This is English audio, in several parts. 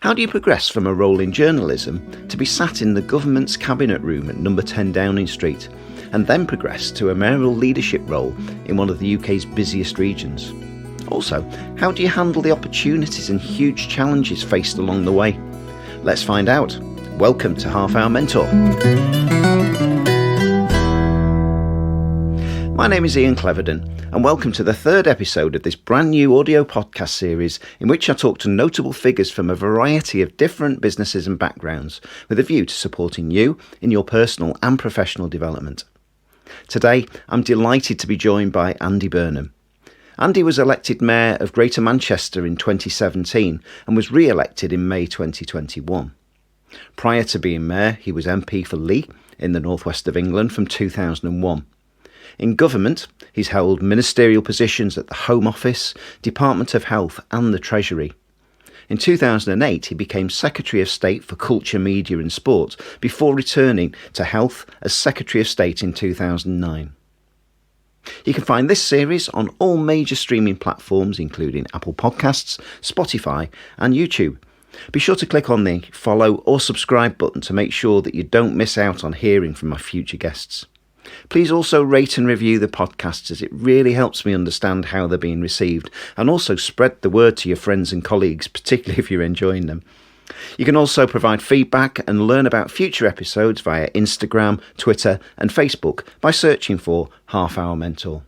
How do you progress from a role in journalism to be sat in the government's cabinet room at number 10 Downing Street, and then progress to a mayoral leadership role in one of the UK's busiest regions? Also, how do you handle the opportunities and huge challenges faced along the way? Let's find out. Welcome to Half Hour Mentor. My name is Ian Cleverdon, and welcome to the third episode of this brand new audio podcast series in which I talk to notable figures from a variety of different businesses and backgrounds with a view to supporting you in your personal and professional development. Today, I'm delighted to be joined by Andy Burnham. Andy was elected Mayor of Greater Manchester in 2017 and was re-elected in May 2021. Prior to being Mayor, he was MP for Lee in the northwest of England from 2001. In government, he's held ministerial positions at the Home Office, Department of Health and the Treasury. In 2008, he became Secretary of State for Culture, Media and Sport before returning to Health as Secretary of State in 2009. You can find this series on all major streaming platforms including Apple Podcasts, Spotify and YouTube. Be sure to click on the follow or subscribe button to make sure that you don't miss out on hearing from my future guests. Please also rate and review the podcasts, as it really helps me understand how they're being received, and also spread the word to your friends and colleagues, particularly if you're enjoying them. You can also provide feedback and learn about future episodes via Instagram, Twitter and Facebook by searching for Half Hour Mentor.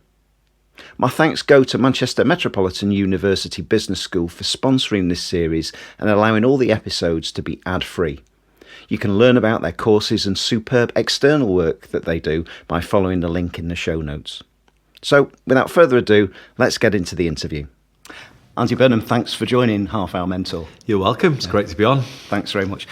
My thanks go to Manchester Metropolitan University Business School for sponsoring this series and allowing all the episodes to be ad-free. You can learn about their courses and superb external work that they do by following the link in the show notes. So, without further ado, let's get into the interview. Andy Burnham, thanks for joining Half Hour Mentor. You're welcome. It's great to be on. Thanks very much.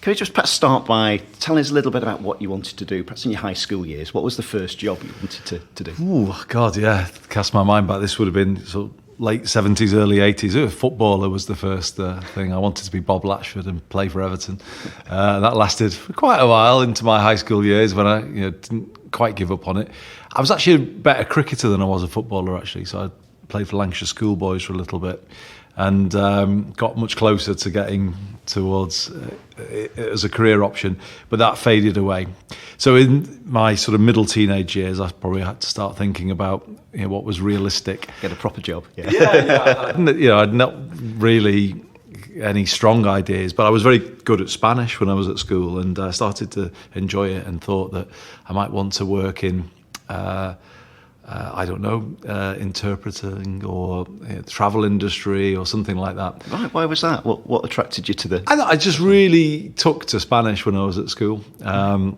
Can we just perhaps start by telling us a little bit about what you wanted to do, perhaps in your high school years? What was the first job you wanted to do? Oh, God, yeah. Cast my mind back. This would have been sort of late 70s, early 80s. Footballer was the first thing. I wanted to be Bob Latchford and play for Everton. That lasted for quite a while into my high school years when I didn't quite give up on it. I was actually a better cricketer than I was a footballer, actually. So I played for Lancashire Schoolboys for a little bit and got much closer to getting towards it as a career option, but that faded away. So in my sort of middle teenage years, I probably had to start thinking about what was realistic. Get a proper job. Yeah. I'd not really any strong ideas, but I was very good at Spanish when I was at school, and I started to enjoy it and thought that I might want to work in interpreting or travel industry or something like that. Right, why was that? What attracted you to the... I just really took to Spanish when I was at school, and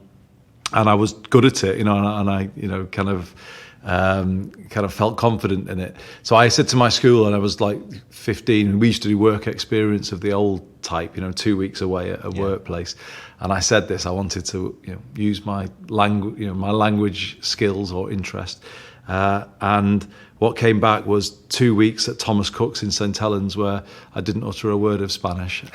I was good at it, and I kind of felt confident in it. So I said to my school, and I was like 15, and we used to do work experience of the old type, 2 weeks away at a workplace. And I said this, I wanted to use my language skills or interest. And what came back was 2 weeks at Thomas Cook's in St Helens, where I didn't utter a word of Spanish to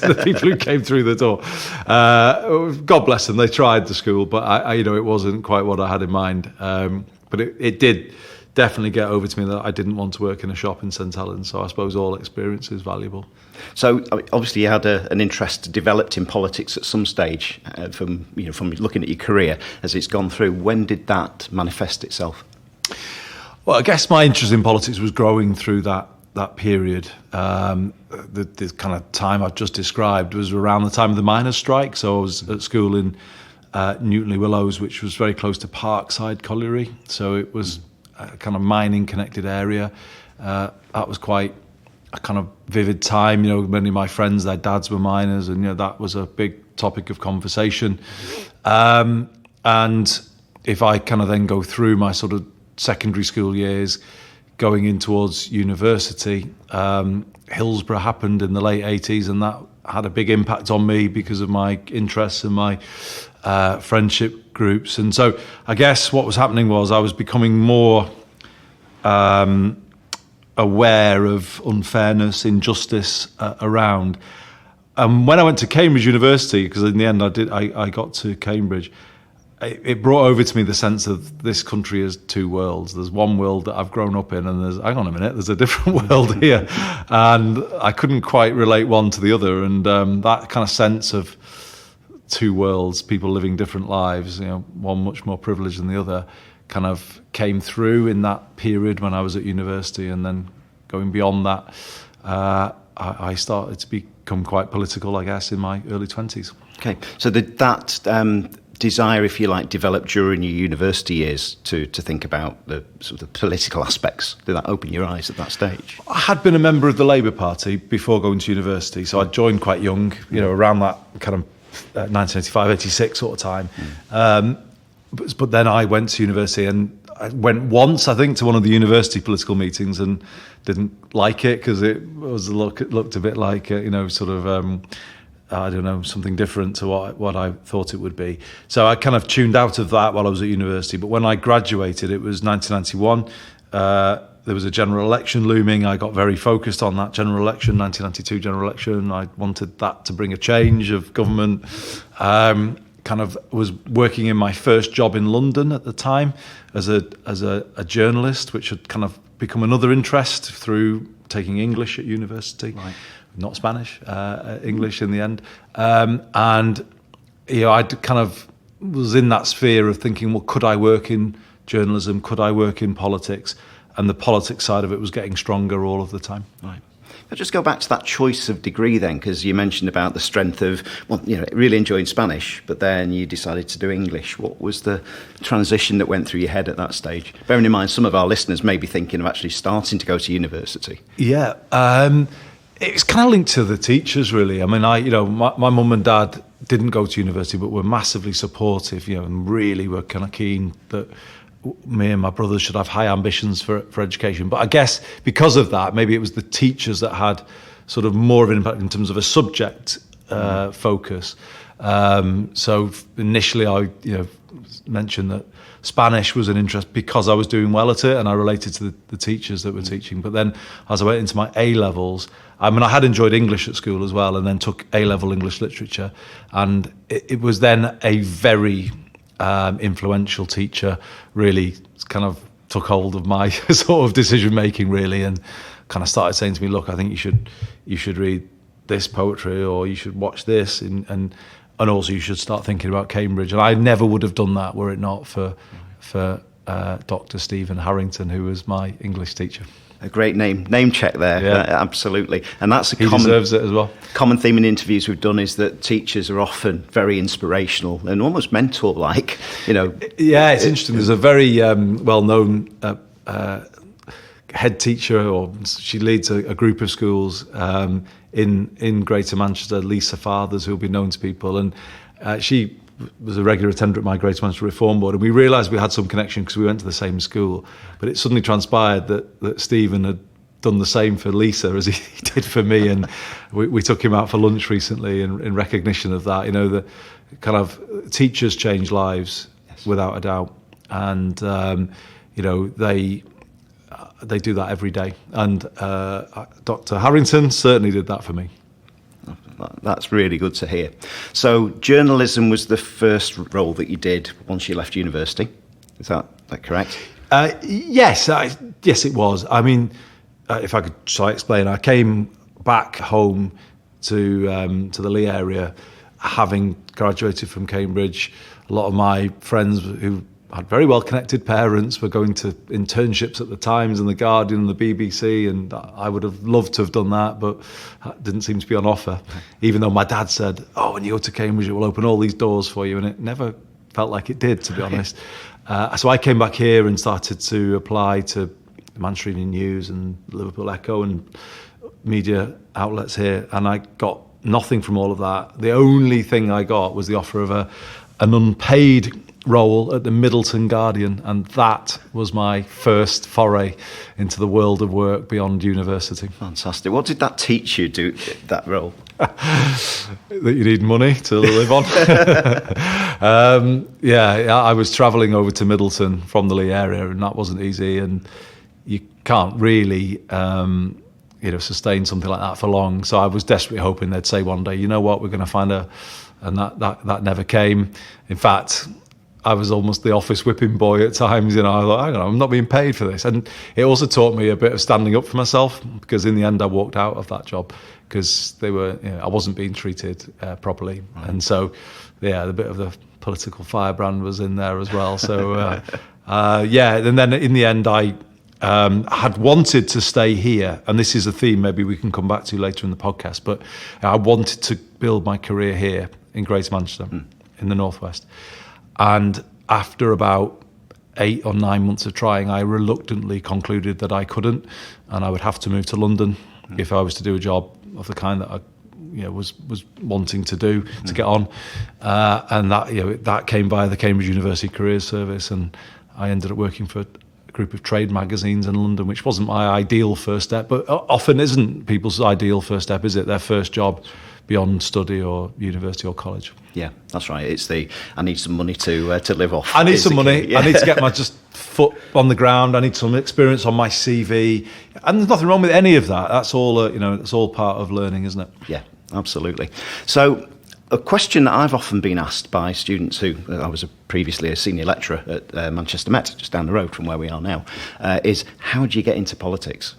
the people who came through the door. God bless them, they tried the school, but it wasn't quite what I had in mind. But it did definitely get over to me that I didn't want to work in a shop in St Helens. So I suppose all experience is valuable. So obviously you had an interest developed in politics at some stage from looking at your career as it's gone through. When did that manifest itself? Well, I guess my interest in politics was growing through that period. The kind of time I've just described was around the time of the miners' strike. So I was at school in Newton-le-Willows, which was very close to Parkside Colliery. So it was a kind of mining connected area. That was quite a kind of vivid time. Many of my friends, their dads were miners, and that was a big topic of conversation. And if I kind of then go through my sort of secondary school years, going in towards university, Hillsborough happened in the late 80s, and that had a big impact on me because of my interests and my friendship groups. And so I guess what was happening was I was becoming more aware of unfairness, injustice around. And when I went to Cambridge University, because in the end I got to Cambridge, it brought over to me the sense of this country is two worlds. There's one world that I've grown up in, and hang on a minute, there's a different world here. And I couldn't quite relate one to the other. And that kind of sense of two worlds, people living different lives, one much more privileged than the other, kind of came through in that period when I was at university. And then going beyond that, I started to become quite political, I guess, in my early 20s. Okay, so that desire, if you like, developed during your university years to think about the sort of political aspects. Did that open your eyes at that stage? I had been a member of the Labour Party before going to university, so I joined quite young, around that kind of 1985, 86 sort of time. But then I went to university, and I went once, I think, to one of the university political meetings and didn't like it because it looked a bit like, I don't know, something different to what I thought it would be. So I kind of tuned out of that while I was at university. But when I graduated, it was 1991. There was a general election looming. I got very focused on that general election, 1992 general election. I wanted that to bring a change of government. Kind of was working in my first job in London at the time as a journalist, which had kind of become another interest through taking English at university. Right. Not Spanish, English in the end. And, I kind of was in that sphere of thinking, well, could I work in journalism? Could I work in politics? And the politics side of it was getting stronger all of the time. Right. I'll just go back to that choice of degree then, because you mentioned about the strength of, really enjoying Spanish, but then you decided to do English. What was the transition that went through your head at that stage? Bearing in mind, some of our listeners may be thinking of actually starting to go to university. Yeah. It's kind of linked to the teachers, really. I mean, my mum and dad didn't go to university, but were massively supportive, and really were kind of keen that me and my brothers should have high ambitions for education. But I guess because of that, maybe it was the teachers that had sort of more of an impact in terms of a subject focus. So initially, I mentioned that Spanish was an interest because I was doing well at it and I related to the teachers that were teaching. But then as I went into my A-levels, I had enjoyed English at school as well, and then took A-level English literature. And it was then a very influential teacher, really kind of took hold of my sort of decision-making, really, and kind of started saying to me, look, I think you should read this poetry, or you should watch this, and also you should start thinking about Cambridge. And I never would have done that were it not for Dr. Stephen Harrington, who was my English teacher. A great name check there, yeah. Absolutely. And that's he deserves it as well. Common theme in interviews we've done is that teachers are often very inspirational and almost mentor-like, Yeah, it's interesting. There's a very well-known head teacher, or she leads a group of schools in Greater Manchester, Lisa Fathers, who will be known to people, and she was a regular attender at my Greater Manchester Reform Board, and we realised we had some connection because we went to the same school. But it suddenly transpired that Stephen had done the same for Lisa as he did for me, and we took him out for lunch recently in recognition of that. The kind of teachers change lives, yes, without a doubt, and they do that every day. And Dr. Harrington certainly did that for me. That's really good to hear. So journalism was the first role that you did once you left university. Is that correct? Yes, it was. I mean, if I could try to explain, I came back home to the Lee area, having graduated from Cambridge. A lot of my friends who had very well-connected parents were going to internships at the Times and the Guardian and the BBC, and I would have loved to have done that, but that didn't seem to be on offer, even though my dad said, when you go to Cambridge, it will open all these doors for you, and it never felt like it did, to be honest. So I came back here and started to apply to the Manchester Evening News and Liverpool Echo and media outlets here, and I got nothing from all of that. The only thing I got was the offer of an unpaid role at the Middleton Guardian, and that was my first foray into the world of work beyond university. Fantastic. What did that teach you, that role? That you need money to live on. I was travelling over to Middleton from the Lee area, and that wasn't easy, and you can't really sustain something like that for long. So I was desperately hoping they'd say one day, you know what, we're going to find and that never came. In fact, I was almost the office whipping boy at times. I thought, hang on, I'm not being paid for this. And it also taught me a bit of standing up for myself, because in the end I walked out of that job because I wasn't being treated properly. Right. And so, the bit of the political firebrand was in there as well. So, and then in the end I had wanted to stay here, and this is a theme maybe we can come back to later in the podcast, but I wanted to build my career here in Greater Manchester, in the Northwest. And after about 8 or 9 months of trying, I reluctantly concluded that I couldn't, and I would have to move to London if I was to do a job of the kind that I was wanting to do, to get on. And that came via the Cambridge University Careers Service, and I ended up working for a group of trade magazines in London, which wasn't my ideal first step, but often isn't people's ideal first step, is it? Their first job beyond study or university or college. Yeah, that's right. It's I need some money to live off. I need some money. Yeah. I need to get my just foot on the ground. I need some experience on my CV, and there's nothing wrong with any of that. That's all it's all part of learning, isn't it? Yeah, absolutely. So, a question that I've often been asked by students who, I was previously a senior lecturer at Manchester Met, just down the road from where we are now, is how do you get into politics?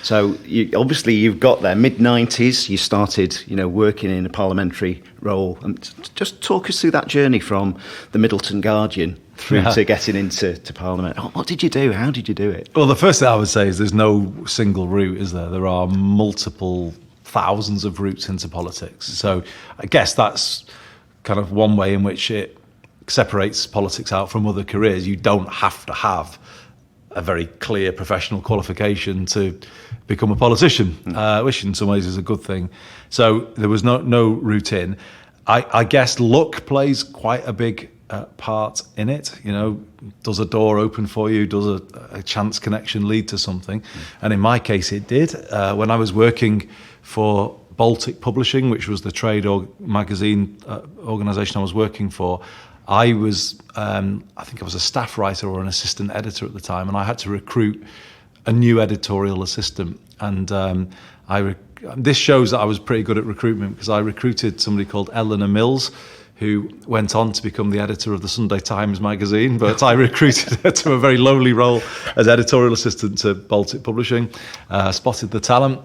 So you've got there, mid-90s, you started, working in a parliamentary role. And just talk us through that journey from the Middleton Guardian through to getting into Parliament. What did you do? How did you do it? Well, the first thing I would say is there's no single route, is there? There are multiple thousands of routes into politics. So I guess that's kind of one way in which it separates politics out from other careers. You don't have to have a very clear professional qualification to become a politician, which in some ways is a good thing. So there was no route in. I guess luck plays quite a big part in it. Does a door open for you? Does a chance connection lead to something? And in my case, it did. When I was working for Baltic Publishing, which was the trade magazine organisation I was working for, I was, I think I was a staff writer or an assistant editor at the time, and I had to recruit a new editorial assistant. And this shows that I was pretty good at recruitment, because I recruited somebody called Eleanor Mills, who went on to become the editor of the Sunday Times magazine. But I recruited her to a very lowly role as editorial assistant to Baltic Publishing, spotted the talent.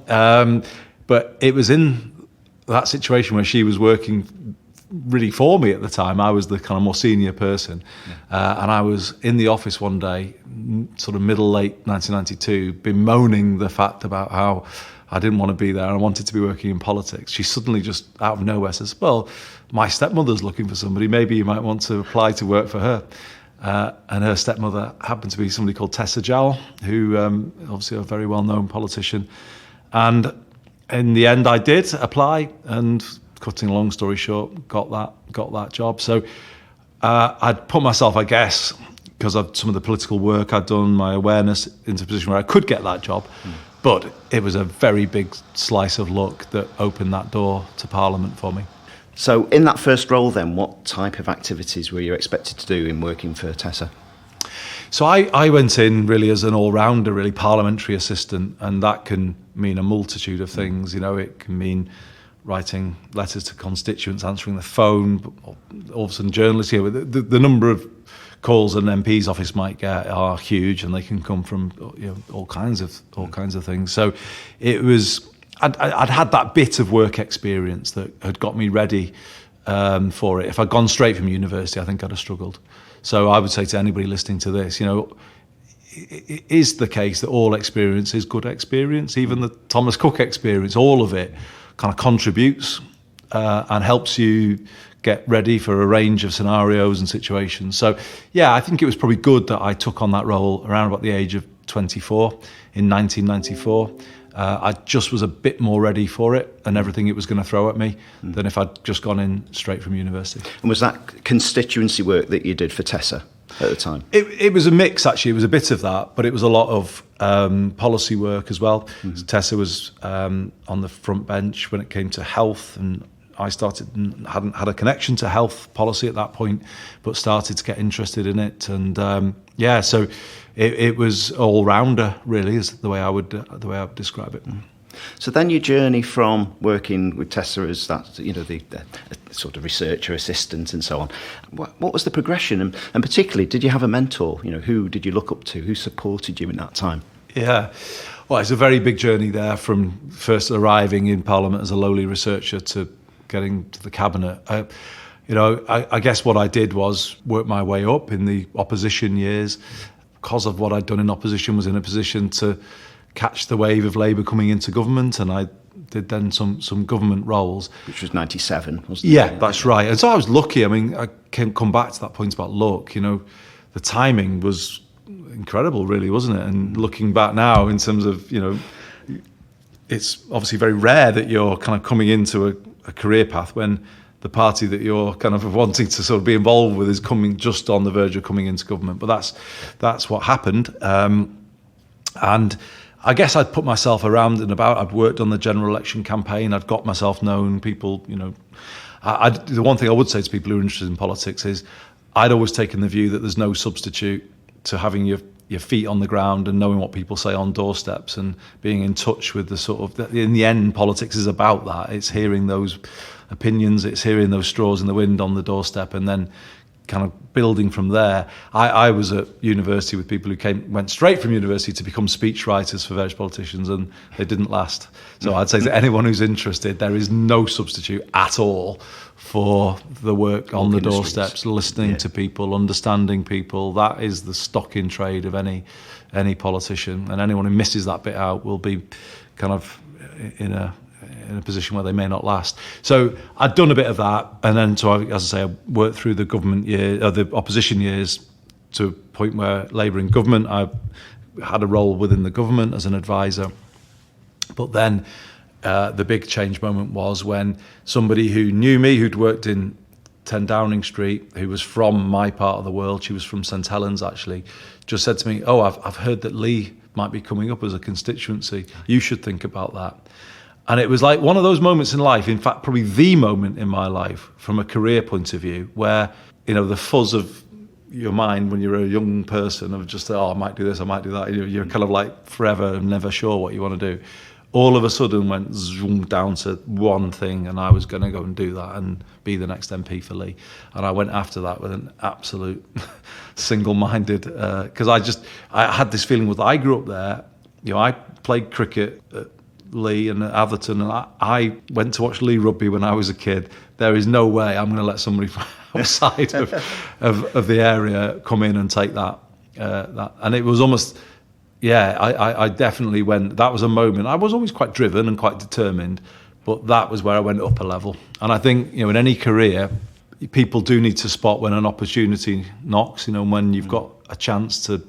But it was in that situation where she was working really for me at the time. I was the kind of more senior person, and I was in the office one day, sort of late 1992, bemoaning the fact about how I didn't want to be there and I wanted to be working in politics. She suddenly just out of nowhere says, well, my stepmother's looking for somebody, maybe you might want to apply to work for her. And her stepmother happened to be somebody called Tessa Jowell, who obviously a very well-known politician. And in the end I did apply, and cutting a long story short, got that job. So I'd put myself, I guess, because of some of the political work I'd done, my awareness, into a position where I could get that job. But it was a very big slice of luck that opened that door to Parliament for me. So in that first role then, what type of activities were you expected to do in working for Tessa? So I went in really as an all-rounder, really parliamentary assistant, and that can mean a multitude of things. It can mean writing letters to constituents, answering the phone, all of a sudden journalists here. The number of calls an MP's office might get are huge, and they can come from all kinds of things. So it was, I'd had that bit of work experience that had got me ready for it. If I'd gone straight from university, I think I'd have struggled. So I would say to anybody listening to this, it is the case that all experience is good experience. Even the Thomas Cook experience, all of it kind of contributes and helps you get ready for a range of scenarios and situations. So, I think it was probably good that I took on that role around about the age of 24 in 1994. I just was a bit more ready for it and everything it was going to throw at me than if I'd just gone in straight from university. And was that constituency work that you did for Tessa at the time? It was a mix, actually. It was a bit of that, but it was a lot of policy work as well. So Tessa was on the front bench when it came to health, and I hadn't had a connection to health policy at that point, but started to get interested in it. And so it was all rounder, really, is the way I would describe it. So then your journey from working with Tessa as that, you know, the sort of researcher assistant and so on, what was the progression? And particularly, did you have a mentor? You know, who did you look up to? Who supported you in that time? Yeah. Well, it's a very big journey there from first arriving in Parliament as a lowly researcher to getting to the Cabinet. I guess what I did was work my way up in the opposition years. Because of what I'd done in opposition, was in a position to catch the wave of Labour coming into government, and I did then some government roles. Which was 97, wasn't it? Yeah, that's right. And so I was lucky. I mean, I can come back to that point about luck. You know, the timing was incredible, really, wasn't it? And looking back now in terms of, you know, it's obviously very rare that you're kind of coming into a career path when the party that you're kind of wanting to sort of be involved with is coming just on the verge of coming into government. But that's what happened. And I guess I'd put myself around and about. I'd worked on the general election campaign. I'd got myself known. People, you know, the one thing I would say to people who are interested in politics is I'd always taken the view that there's no substitute to having your feet on the ground and knowing what people say on doorsteps and being in touch with the sort of, in the end, politics is about that. It's hearing those opinions, it's hearing those straws in the wind on the doorstep, and then kind of building from there. I was at university with people who went straight from university to become speechwriters for various politicians, and they didn't last. So I'd say to anyone who's interested, there is no substitute at all for the work on the doorsteps, listening to people, understanding people. That is the stock in trade of any politician, and anyone who misses that bit out will be kind of in a position where they may not last. So I'd done a bit of that, and then, so as I say, I worked through the government year, the opposition years, to a point where Labour in government, I had a role within the government as an advisor. But then the big change moment was when somebody who knew me, who'd worked in 10 Downing Street, who was from my part of the world, she was from St Helens actually, just said to me, "Oh, I've heard that Lee might be coming up as a constituency. You should think about that." And it was like one of those moments in life, in fact, probably the moment in my life from a career point of view, where, you know, the fuzz of your mind when you're a young person of just, I might do this, I might do that. You're kind of like forever never sure what you want to do. All of a sudden went zoom down to one thing, and I was going to go and do that and be the next MP for Lee. And I went after that with an absolute single-minded, because I had this feeling that I grew up there. You know, I played cricket at Lee and Atherton, and I went to watch Lee rugby when I was a kid. There is no way I'm going to let somebody from outside of the area come in and take that. And it was almost, I definitely went. That was a moment. I was always quite driven and quite determined, but that was where I went up a level. And I think, you know, in any career, people do need to spot when an opportunity knocks. You know, when you've got a chance to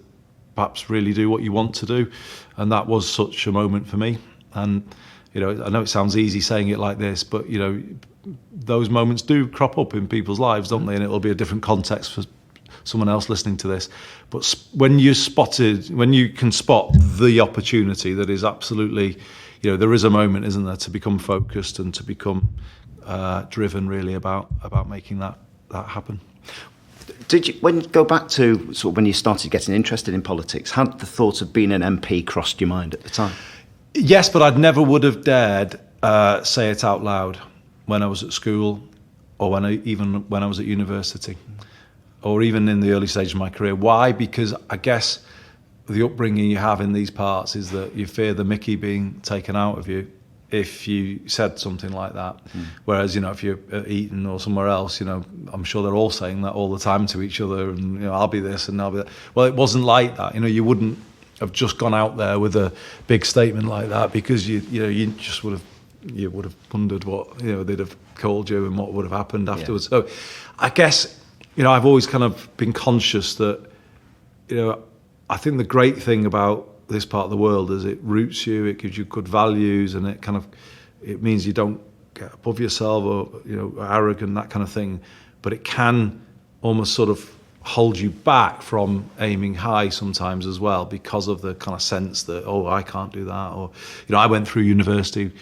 perhaps really do what you want to do, and that was such a moment for me. And, you know, I know it sounds easy saying it like this, but, you know, those moments do crop up in people's lives, don't they? And it'll be a different context for someone else listening to this. But when you can spot the opportunity that is absolutely, you know, there is a moment, isn't there, to become focused and to become driven really about making that happen. Did you, when you go back to sort of when you started getting interested in politics, had the thought of being an MP crossed your mind at the time? Yes, but I'd never would have dared say it out loud when I was at school, or even when I was at university, or even in the early stage of my career. Why? Because I guess the upbringing you have in these parts is that you fear the mickey being taken out of you if you said something like that. Whereas, you know, if you're at Eton or somewhere else, you know, I'm sure they're all saying that all the time to each other, and, you know, I'll be this and I'll be that. Well, it wasn't like that. You know, you wouldn't have just gone out there with a big statement like that, because you just would have wondered what, you know, they'd have called you and what would have happened afterwards. So I guess, you know, I've always kind of been conscious that, you know, I think the great thing about this part of the world is it roots you, it gives you good values, and it means you don't get above yourself or, you know, arrogant, that kind of thing. But it can almost sort of hold you back from aiming high sometimes as well, because of the kind of sense that, oh, I can't do that. Or, you know, I went through university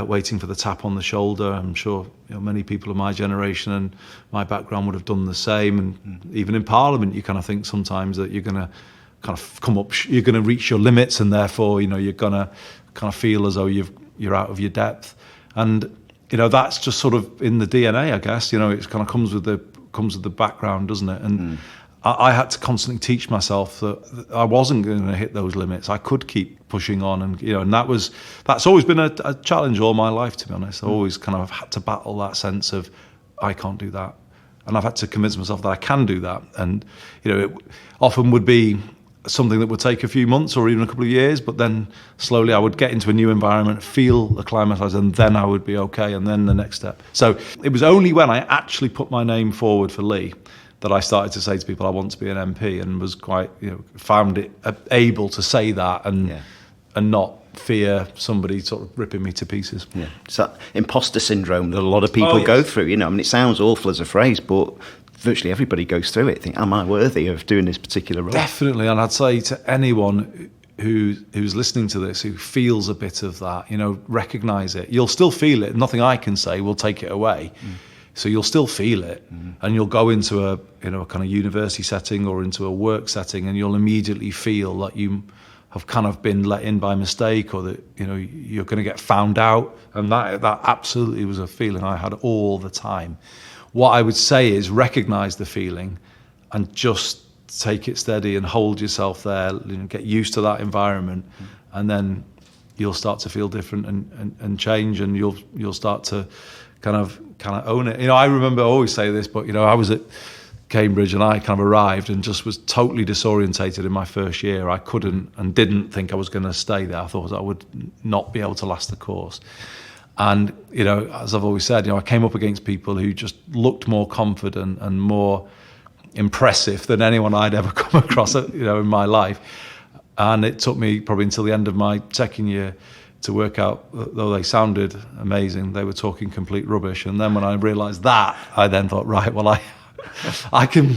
waiting for the tap on the shoulder. I'm sure, you know, many people of my generation and my background would have done the same. And even in Parliament, you kind of think sometimes that you're going to kind of come up, you're going to reach your limits, and therefore, you know, you're going to kind of feel as though you're out of your depth. And that's just sort of in the DNA, I guess. It kind of comes with the background, doesn't it? And I had to constantly teach myself that I wasn't going to hit those limits. I could keep pushing on, and that's always been a challenge all my life, to be honest. I always kind of had to battle that sense of I can't do that, and I've had to convince myself that I can do that. And it often would be something that would take a few months or even a couple of years, but then slowly I would get into a new environment, feel acclimatized, and then I would be okay, and then the next step. So it was only when I actually put my name forward for Lee that I started to say to people, I want to be an MP, and was quite, found it able to say that and not fear somebody sort of ripping me to pieces. Yeah, it's that imposter syndrome that a lot of people go through. It sounds awful as a phrase, but virtually everybody goes through it. Think, am I worthy of doing this particular role? Definitely, and I'd say to anyone who's listening to this, who feels a bit of that, recognise it. You'll still feel it. Nothing I can say will take it away. So you'll still feel it, and you'll go into a kind of university setting or into a work setting, and you'll immediately feel that you have kind of been let in by mistake, or that you're going to get found out, and that absolutely was a feeling I had all the time. What I would say is recognise the feeling, and just take it steady and hold yourself there. Get used to that environment, and then you'll start to feel different and change, and you'll start to kind of own it. I remember I always say this, but I was at Cambridge and I kind of arrived and just was totally disorientated in my first year. I couldn't and didn't think I was going to stay there. I thought I would not be able to last the course. And as I've always said, I came up against people who just looked more confident and more impressive than anyone I'd ever come across, in my life. And it took me probably until the end of my second year to work out, though they sounded amazing, they were talking complete rubbish. And then when I realised that, I then thought, right, well, I can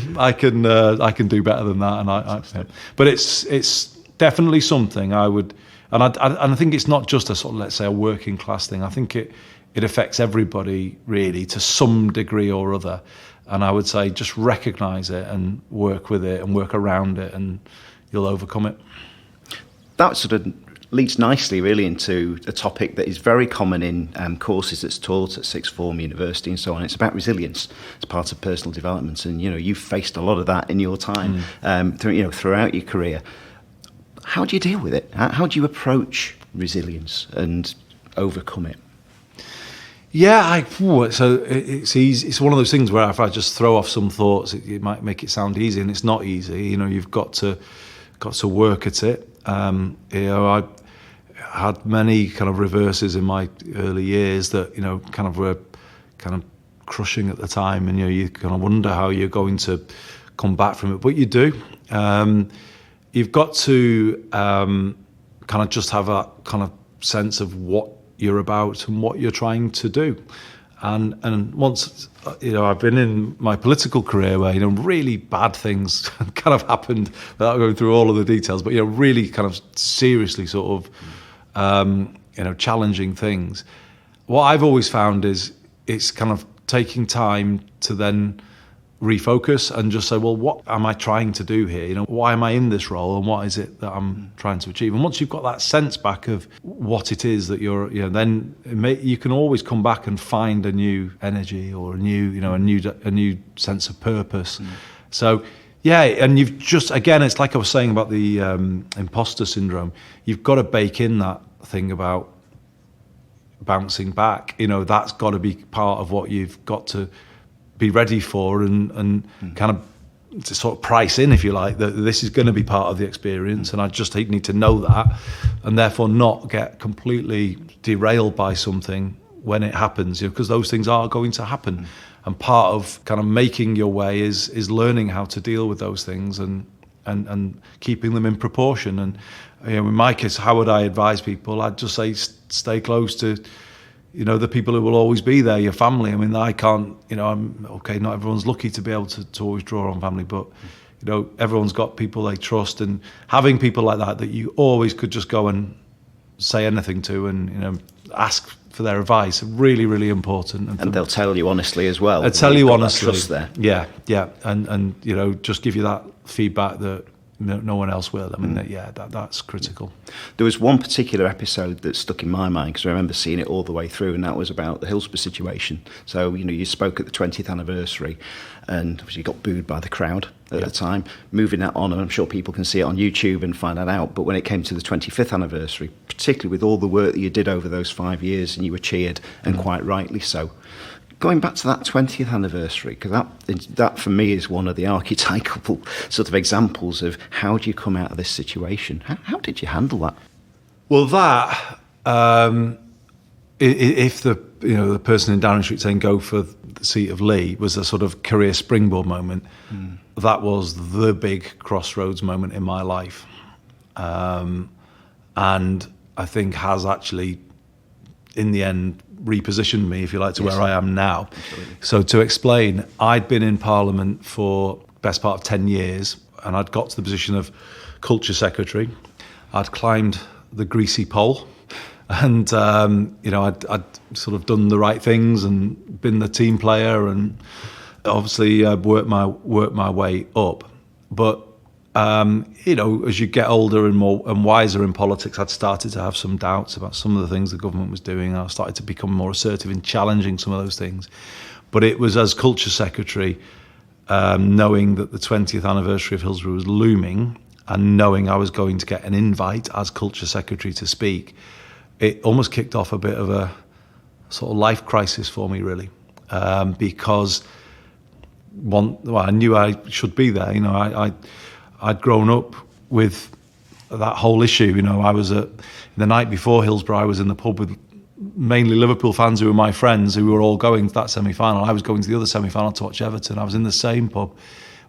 do better than that. But it's definitely something I would, and I think it's not just a sort of, let's say, a working class thing. I think it affects everybody really to some degree or other. And I would say just recognise it and work with it and work around it, and you'll overcome it. That sort of leads nicely really into a topic that is very common in courses that's taught at sixth form, university and so on. It's about resilience as part of personal development, and you've faced a lot of that in your time throughout your career. How do you deal with it? How do you approach resilience and overcome it? Yeah, so it's easy. It's one of those things where if I just throw off some thoughts, it might make it sound easy, and it's not easy. You've got to work at it. I had many kind of reverses in my early years that kind of were kind of crushing at the time, and you kind of wonder how you're going to come back from it, but you do. You've got to kind of just have a kind of sense of what you're about and what you're trying to do. And once, I've been in my political career where, really bad things kind of happened without going through all of the details, but, really kind of seriously sort of, challenging things. What I've always found is it's kind of taking time to then refocus and just say, well, what am I trying to do here? Why am I in this role, and what is it that I'm trying to achieve? And once you've got that sense back of what it is that you're, then you can always come back and find a new energy or a new sense of purpose. So, yeah, and you've just, again, it's like I was saying about the imposter syndrome. You've got to bake in that thing about bouncing back. That's got to be part of what you've got to be ready for and kind of to sort of price in, if you like, that this is going to be part of the experience, and I just need to know that, and therefore not get completely derailed by something when it happens, because those things are going to happen. And part of kind of making your way is learning how to deal with those things and keeping them in proportion. And in my case, how would I advise people? I'd just say stay close to the people who will always be there, your family. I mean, I can't, I'm okay, not everyone's lucky to be able to always draw on family, but, everyone's got people they trust, and having people like that you always could just go and say anything to and, ask for their advice, really, really important. And they'll tell you honestly as well. They'll tell you honestly. Trust there. Yeah. And just give you that feedback that, no one else will. I mean, that's critical. There was one particular episode that stuck in my mind because I remember seeing it all the way through, and that was about the Hillsborough situation. So, you spoke at the 20th anniversary and obviously you got booed by the crowd at the time. Moving that on, and I'm sure people can see it on YouTube and find that out, but when it came to the 25th anniversary, particularly with all the work that you did over those 5 years, and you were cheered, and quite rightly so. Going back to that 20th anniversary, because that for me is one of the archetypal sort of examples of how do you come out of this situation? How did you handle that? Well, that if the person in Downing Street saying go for the seat of Lee was a sort of career springboard moment, that was the big crossroads moment in my life, and I think has actually, in the end, repositioned me, if you like, to where I am now. Absolutely. So to explain, I'd been in Parliament for the best part of 10 years, and I'd got to the position of Culture Secretary. I'd climbed the greasy pole, and I'd sort of done the right things and been the team player, and obviously worked my way up. But as you get older and wiser in politics, I'd started to have some doubts about some of the things the government was doing. I started to become more assertive in challenging some of those things. But it was as Culture Secretary, knowing that the 20th anniversary of Hillsborough was looming, and knowing I was going to get an invite as Culture Secretary to speak, it almost kicked off a bit of a sort of life crisis for me, really, because I knew I should be there. I'd grown up with that whole issue. I was the night before Hillsborough, I was in the pub with mainly Liverpool fans who were my friends, who were all going to that semi-final. I was going to the other semi-final to watch Everton. I was in the same pub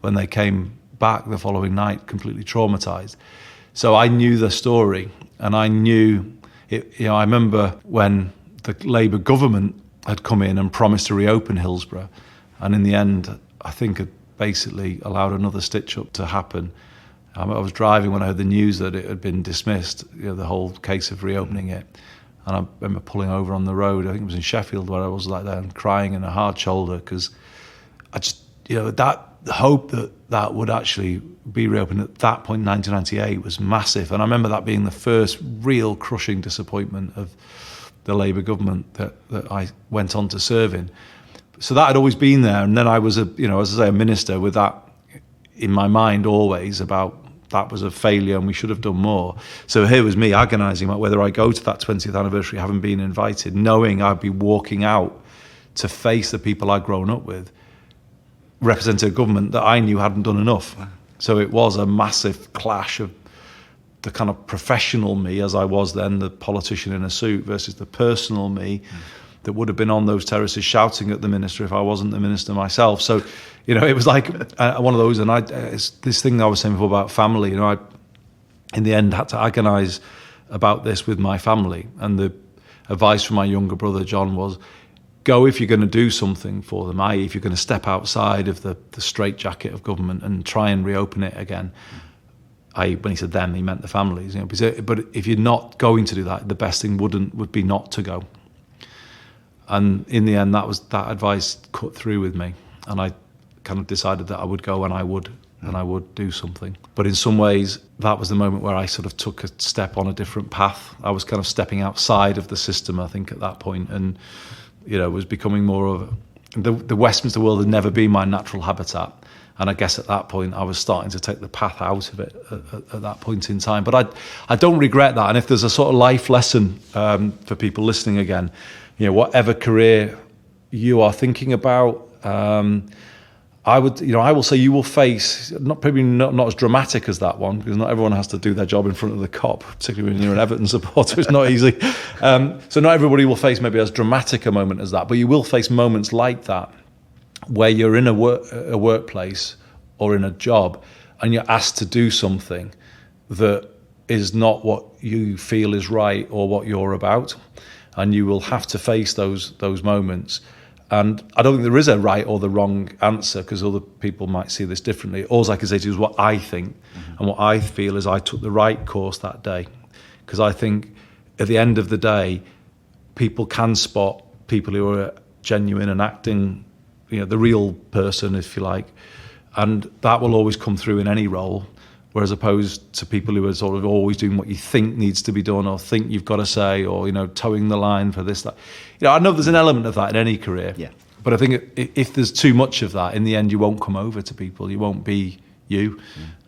when they came back the following night, completely traumatised. So I knew the story, and I knew it. I remember when the Labour government had come in and promised to reopen Hillsborough, and in the end, I think it basically allowed another stitch-up to happen. I was driving when I heard the news that it had been dismissed, the whole case of reopening it. And I remember pulling over on the road, I think it was in Sheffield, where I was like that, and crying in a hard shoulder, because I just, that hope that would actually be reopened at that point in 1998 was massive. And I remember that being the first real crushing disappointment of the Labour government that I went on to serve in. So that had always been there, and then I was a minister with that in my mind always, about that was a failure and we should have done more. So here was me agonising about whether I go to that 20th anniversary having been invited, knowing I'd be walking out to face the people I'd grown up with, representing a government that I knew hadn't done enough. So it was a massive clash of the kind of professional me, as I was then, the politician in a suit, versus the personal me that would have been on those terraces shouting at the minister if I wasn't the minister myself. So, it was like one of those. And it's this thing I was saying before about family. I, in the end, had to agonise about this with my family. And the advice from my younger brother, John, was go if you're going to do something for them, i.e. if you're going to step outside of the straitjacket of government and try and reopen it again. When he said them, he meant the families. But if you're not going to do that, the best thing would be not to go. And in the end, that advice cut through with me, and I kind of decided that I would go and I would do something. But in some ways, that was the moment where I sort of took a step on a different path. I was kind of stepping outside of the system, I think, at that point, and was becoming more of the Westminster world had never been my natural habitat. And I guess at that point, I was starting to take the path out of it at that point in time. But I don't regret that. And if there's a sort of life lesson for people listening again, whatever career you are thinking about, I will say you will face, not as dramatic as that one, because not everyone has to do their job in front of the cop, particularly when you're an Everton supporter. It's not easy. So not everybody will face maybe as dramatic a moment as that, but you will face moments like that, where you're in a workplace or in a job and you're asked to do something that is not what you feel is right or what you're about, and you will have to face those moments. And I don't think there is a right or the wrong answer, because other people might see this differently. All I can say to you is what I think, and what I feel is I took the right course that day, because I think at the end of the day, people can spot people who are genuine and acting the real person, if you like, and that will always come through in any role. whereas opposed to people who are sort of always doing what you think needs to be done or think you've got to say, or, towing the line for this, that. I know there's an element of that in any career. Yeah. But I think if there's too much of that, in the end, you won't come over to people. You won't be you.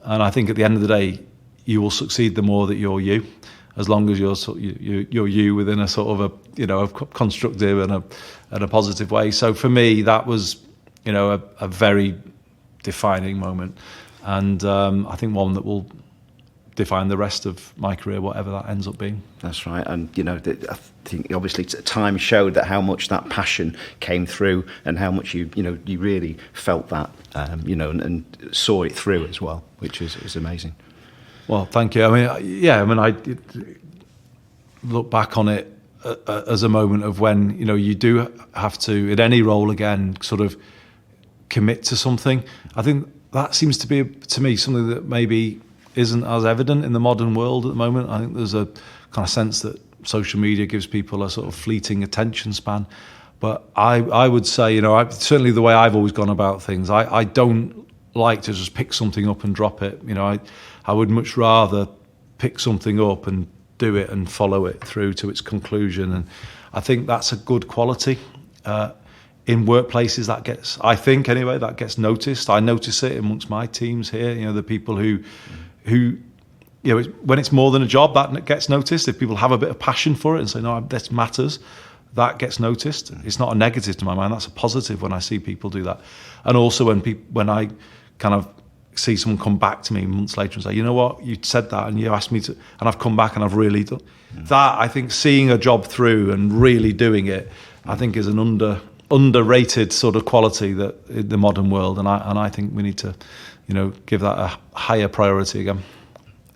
And I think at the end of the day, you will succeed the more that you're you, as long as you're you within a sort of a constructive and a positive way. So for me, that was a very defining moment, and I think one that will define the rest of my career, whatever that ends up being. That's right. And I think obviously time showed that how much that passion came through, and how much you really felt that and saw it through as well, which is amazing. Well, thank you. I look back on it as a moment of when you do have to, in any role again, sort of commit to something. I think that seems to be, to me, something that maybe isn't as evident in the modern world at the moment. I think there's a kind of sense that social media gives people a sort of fleeting attention span. But I would say, certainly the way I've always gone about things, I don't like to just pick something up and drop it. I would much rather pick something up and do it and follow it through to its conclusion. And I think that's a good quality. In workplaces, I think that gets noticed. I notice it amongst my teams here, the people who when it's more than a job, that gets noticed. If people have a bit of passion for it and say, no, this matters, that gets noticed. It's not a negative to my mind. That's a positive when I see people do that. And also when I kind of see someone come back to me months later and say, you know what, you said that and you asked me to, and I've come back and I've really done that. I think seeing a job through and really doing it, I think is an underrated sort of quality that in the modern world, and I think we need to, give that a higher priority again.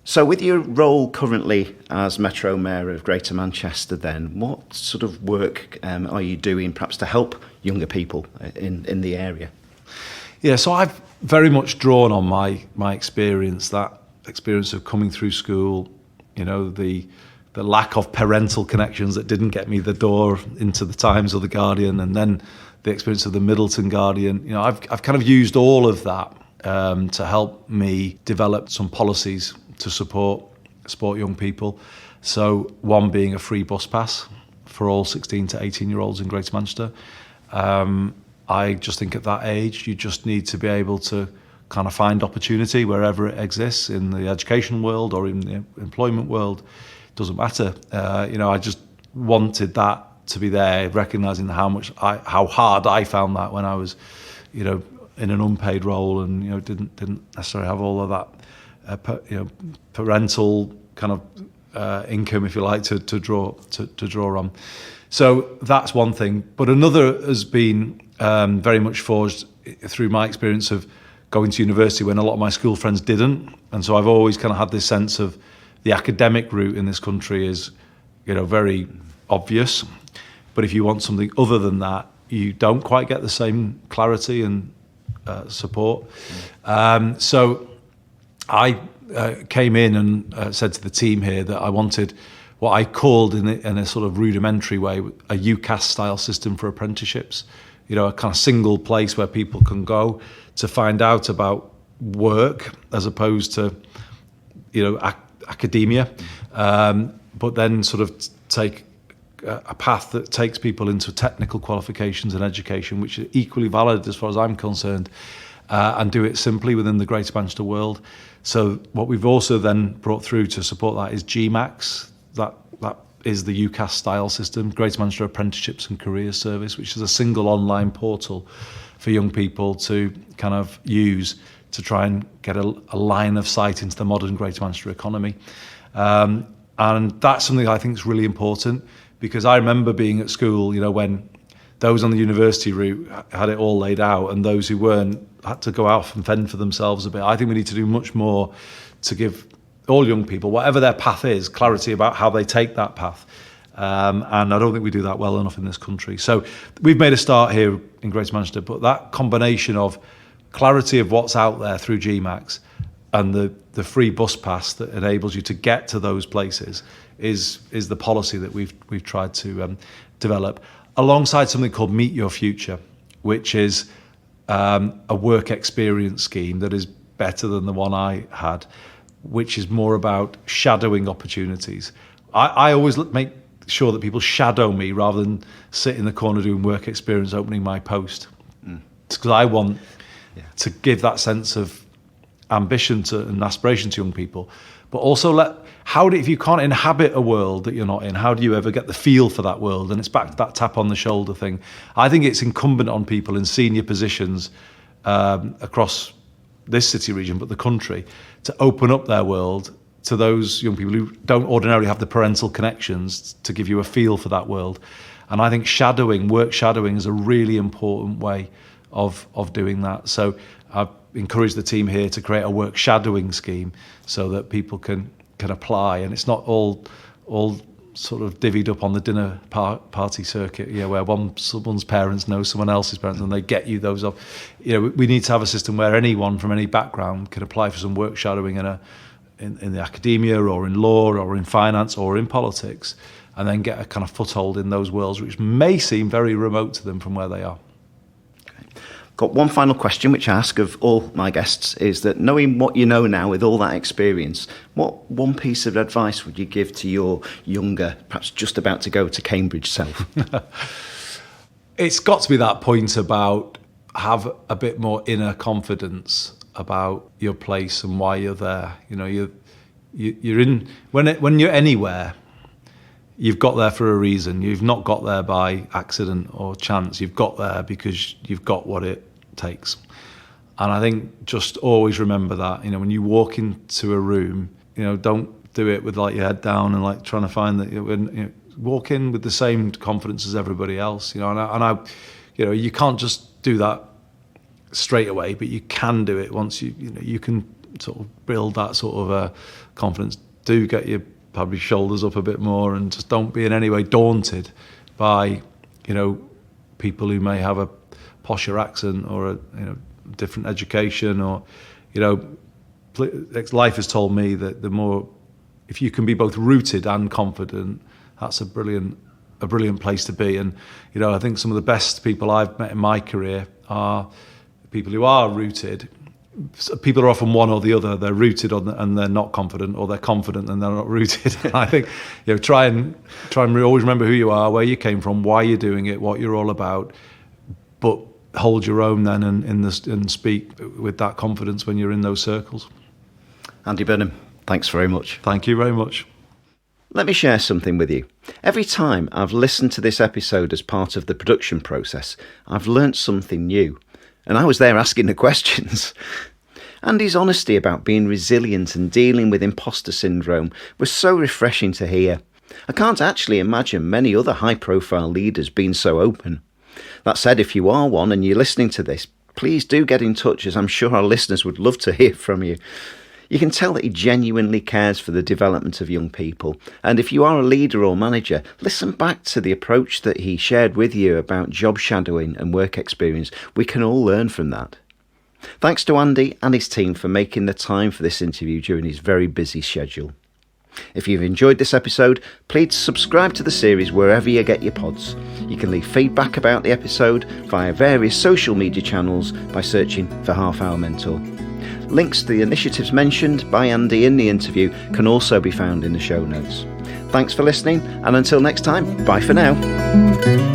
So with your role currently as Metro Mayor of Greater Manchester then, what sort of work are you doing perhaps to help younger people in the area? Yeah, so I've very much drawn on my experience, that experience of coming through school, the lack of parental connections that didn't get me the door into the Times or the Guardian, and then the experience of the Middleton Guardian. I've kind of used all of that to help me develop some policies to support young people. So one being a free bus pass for all 16 to 18-year-olds in Greater Manchester. I just think at that age, you just need to be able to kind of find opportunity wherever it exists, in the education world or in the employment world. It doesn't matter. I just wanted that to be there, recognising how hard I found that when I was, in an unpaid role and didn't necessarily have all of that, parental kind of income, if you like, to draw on. So that's one thing. But another has been very much forged through my experience of going to university when a lot of my school friends didn't. And so I've always kind of had this sense of the academic route in this country is, very obvious. But if you want something other than that, you don't quite get the same clarity and support. So I came in and said to the team here that I wanted what I called in a sort of rudimentary way a UCAS style system for apprenticeships, a kind of single place where people can go to find out about work as opposed to, academia, but then sort of take a path that takes people into technical qualifications and education, which are equally valid as far as I'm concerned, and do it simply within the Greater Manchester world. So what we've also then brought through to support that is GMACS. That is the UCAS style system, Greater Manchester Apprenticeships and Careers Service, which is a single online portal for young people to kind of use to try and get a line of sight into the modern Greater Manchester economy. And that's something I think is really important, because I remember being at school, when those on the university route had it all laid out and those who weren't had to go out and fend for themselves a bit. I think we need to do much more to give all young people, whatever their path is, clarity about how they take that path. And I don't think we do that well enough in this country. So we've made a start here in Greater Manchester, but that combination of clarity of what's out there through GMACS and the free bus pass that enables you to get to those places is the policy that we've tried to develop, alongside something called Meet Your Future, which is a work experience scheme that is better than the one I had. which is more about shadowing opportunities. I always make sure that people shadow me rather than sit in the corner doing work experience opening my post. It's because I want to give that sense of ambition and aspiration to young people, but also if you can't inhabit a world that you're not in, how do you ever get the feel for that world? And it's back to that tap on the shoulder thing. I think it's incumbent on people in senior positions across this city region, but the country, to open up their world to those young people who don't ordinarily have the parental connections to give you a feel for that world. And I think work shadowing is a really important way of doing that. So I've encouraged the team here to create a work shadowing scheme so that people can apply, and it's not all sort of divvied up on the dinner party circuit, where someone's parents know someone else's parents and they get you those off. We need to have a system where anyone from any background can apply for some work shadowing in the academia or in law or in finance or in politics, and then get a kind of foothold in those worlds which may seem very remote to them from where they are. Got one final question which I ask of all my guests, is that knowing what you know now with all that experience, what one piece of advice would you give to your younger, perhaps just about to go to Cambridge self? It's got to be that point about have a bit more inner confidence about your place and why you're there. You're in when you're anywhere, you've got there for a reason. You've not got there by accident or chance. You've got there because you've got what it takes. And I think just always remember that, when you walk into a room, don't do it with like your head down and like trying to find that, walk in with the same confidence as everybody else, you can't just do that straight away, but you can do it once you can sort of build that sort of confidence. Do get your probably shoulders up a bit more, and just don't be in any way daunted by people who may have a posher accent or a different education, or life has told me that if you can be both rooted and confident, that's a brilliant place to be. And I think some of the best people I've met in my career are people who are rooted. People are often one or the other. They're rooted and they're not confident, or they're confident and they're not rooted. And I think try and always remember who you are, where you came from, why you're doing it, what you're all about, but hold your own then and speak with that confidence when you're in those circles. Andy Burnham, thanks very much. Thank you very much. Let me share something with you. Every time I've listened to this episode as part of the production process, I've learnt something new. And I was there asking the questions. Andy's honesty about being resilient and dealing with imposter syndrome was so refreshing to hear. I can't actually imagine many other high-profile leaders being so open. That said, if you are one and you're listening to this, please do get in touch, as I'm sure our listeners would love to hear from you. You can tell that he genuinely cares for the development of young people. And if you are a leader or manager, listen back to the approach that he shared with you about job shadowing and work experience. We can all learn from that. Thanks to Andy and his team for making the time for this interview during his very busy schedule. If you've enjoyed this episode, please subscribe to the series wherever you get your pods. You can leave feedback about the episode via various social media channels by searching for Half Hour Mentor. Links to the initiatives mentioned by Andy in the interview can also be found in the show notes. Thanks for listening, and until next time, bye for now.